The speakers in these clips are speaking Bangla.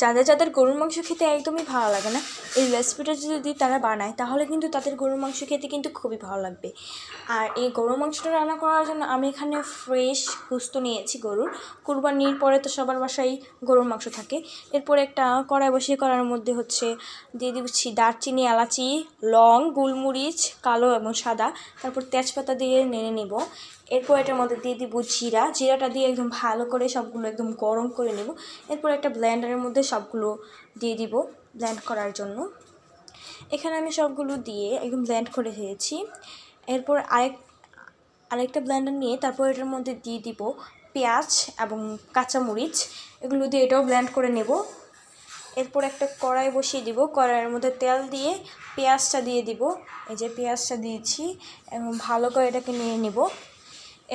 যাদের যাদের গরুর মাংস খেতে একদমই ভালো লাগে না, এই রেসিপিটা যদি তারা বানায় তাহলে কিন্তু তাদের গরুর মাংস খেতে কিন্তু খুবই ভালো লাগবে। আর এই গরুর মাংসটা রান্না করার জন্য আমি এখানে ফ্রেশ গোস্ত নিয়েছি গরুর। কুরবানির পরে তো সবার বাসায় গরুর মাংস থাকে। এরপর একটা কড়াই বসিয়ে কড়াইয়ের মধ্যে দিয়ে দিচ্ছি দারচিনি, এলাচি, লং, গোলমরিচ কালো এবং সাদা, তারপর তেজপাতা দিয়ে নেড়ে নেব। এরপর এটার মধ্যে দিয়ে দিব জিরাটা দিয়ে একদম ভালো করে সবগুলো একদম গরম করে নেব। এরপর একটা ব্লেন্ডারের মধ্যে সবগুলো দিয়ে দিব ব্লেন্ড করার জন্য। এখানে আমি সবগুলো দিয়ে একদম ব্লেন্ড করে দিয়েছি। এরপর আরেকটা ব্লেন্ডার নিয়ে তারপর এটার মধ্যে দিয়ে দিব পেঁয়াজ এবং কাঁচামরিচ, এগুলো দিয়ে এটাও ব্লেন্ড করে নেব। এরপর একটা কড়াই বসিয়ে দিব, কড়াইয়ের মধ্যে তেল দিয়ে পেঁয়াজটা দিয়ে দিব। এই যে পেঁয়াজটা দিয়েছি এবং ভালো করে এটাকে নিয়ে নেব।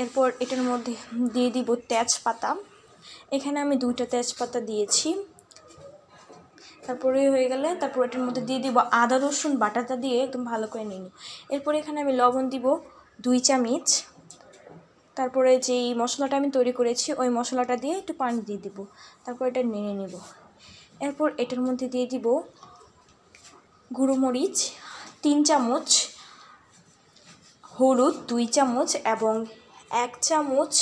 এরপর এটার মধ্যে দিয়ে দিব তেজপাতা, এখানে আমি 2টা তেজপাতা দিয়েছি। তারপরে হয়ে গেলে তারপর এটার মধ্যে দিয়ে দিব আদা রসুন বাটাটা দিয়ে একদম ভালো করে নিয়ে নিব। এরপর এখানে আমি লবণ দিব 2 চামচ। তারপরে যেই মশলাটা আমি তৈরি করেছি ওই মশলাটা দিয়ে একটু পানি দিয়ে দিব, তারপর এটা নেড়ে নেব। এরপর এটার মধ্যে দিয়ে দিব গুঁড়ো মরিচ 3 চামচ, হলুদ 2 চামচ এবং 1 চামচ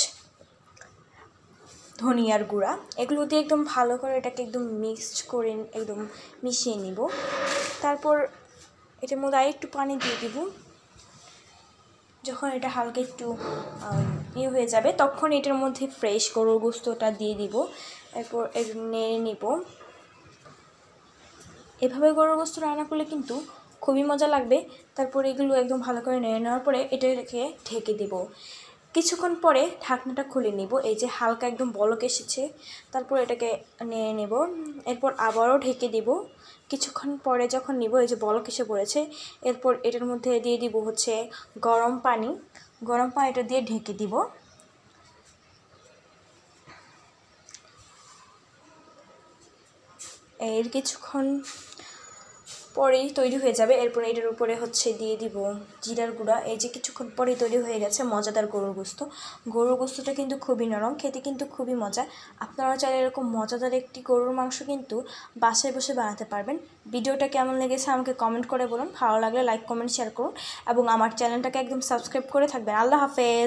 ধনিয়ার গুঁড়া, এগুলো দিয়ে একদম ভালো করে এটাকে একদম মিক্সড করে একদম মিশিয়ে নিব। তারপর এটার মধ্যে আরেকটু পানি দিয়ে দিব। যখন এটা হালকা একটু হয়ে যাবে তখন এটার মধ্যে ফ্রেশ গরুর গোস্তটা দিয়ে দিব। এরপর নেড়ে নিব। এভাবে গরুর গোস্ত রান্না করলে কিন্তু খুবই মজা লাগবে। তারপর এগুলো একদম ভালো করে নেড়ে নেওয়ার পরে এটাকে ঢেকে দেব। কিছুক্ষণ পরে ঢাকনাটা খুলে নিব। এই যে হালকা একদম বলক এসেছে, তারপর এটাকে নেড়ে নেব। এরপর আবারও ঢেকে দিব। কিছুক্ষণ পরে যখন নিব এই যে বলক এসে পড়েছে, এরপর এটার মধ্যে দিয়ে দিব গরম পানিটা দিয়ে ঢেকে দিব। এর কিছুক্ষণ পরেই তৈরি হয়ে যাবে। এরপর এটার উপরে দিয়ে দিব জিরার গুঁড়া। এই যে কিছুক্ষণ পরেই তৈরি হয়ে গেছে মজাদার গরুর গোস্তটা কিন্তু খুবই নরম, খেতে কিন্তু খুবই মজা। আপনারা চাইলে এরকম মজাদার একটি গরুর মাংস কিন্তু বাসায় বসে বানাতে পারবেন। ভিডিওটা কেমন লেগেছে আমাকে কমেন্ট করে বলুন। ভালো লাগলে লাইক কমেন্ট শেয়ার করুন এবং আমার চ্যানেলটাকে একদম সাবস্ক্রাইব করে থাকবেন। আল্লাহ হাফেজ।